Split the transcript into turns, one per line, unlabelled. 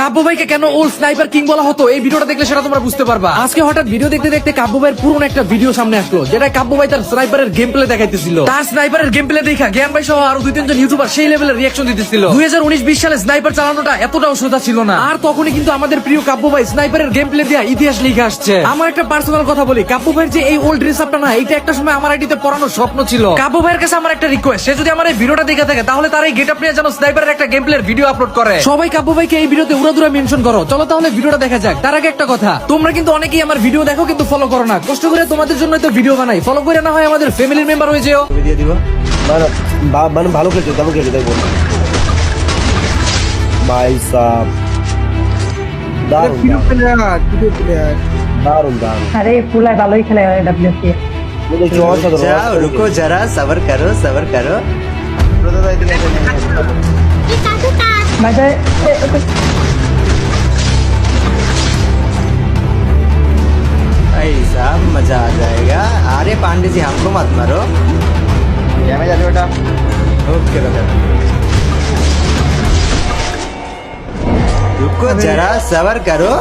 কাব্য ভাইকে কেন old sniper king বলা হতো এই ভিডিওটা দেখলে সেটা তোমরা বুঝতে পারবা। আজকে হঠাৎ ভিডিও দেখতে দেখতে কাব্য ভাইয়ের পুরনো একটা ভিডিও সামনে আসলো, যেটা কাব্য ভাই তার স্নাইপারের গেম প্লে দেখাইতেছিল। তার স্নাইপারের গেম প্লে দেখা জ্ঞান ভাই সহ আরো 2-3 জন ইউটিউবার সেই লেভেলের রিয়াকশন দিতেছিল। 2019-20 সালে স্নাইপার চালানোটা এতটাও সোজা ছিল না। আর তখনই কিন্তু আমাদের প্রিয় কাব্য ভাই স্নাইপারের গেম প্লে দিয়ে ইতিহাস লিখে আসছে। আমার একটা পার্সোনাল কথা বলি, কাব্য ভাইয়ের যে এই ওল্ড ড্রেস আপটা না, এটা একটা সময় আমার আইডিতে পড়ানোর স্বপ্ন ছিল। কাব্য ভাইয়ের কাছে আমার একটা রিকোয়েস্ট, সে যদি আমার এই ভিডিওটা দেখে থাকে তাহলে তার এই গেট আপ নিয়ে যেন স্নাইপারের একটা গেম প্লের ভিডিও আপলোড করে। সবাই কাব্য ভাইকে এই ভিডিওতে উড়াদুরা মেনশন করো। চলো তাহলে ভিডিওটা দেখা যাক। তার আগে একটা কথা, তোমরা কিন্তু অনেকেই আমার ভিডিও দেখো কিন্তু ফলো করো না। কষ্ট করে তোমাদের জন্য তো ভিডিও বানাই, ফলো করে না হয় আমাদের ফ্যামিলির মেম্বার হয়ে যেও।
দিয়ে দিব মানে ভালো খেলছো, তেমন খেলছো দেখবো ভাই সাব। দারুন দারুন দারুন।
अरे फुल है भालोई खेले डब्ल्यूसी
जाओ रुको जरा सबर करो
मजा
भाई साहब मजा आ जाएगा। अरे पांडे जी हमको मत मारो।
ড্যামেজ আছে ওটা।
ओके रुको जरा सबर करो।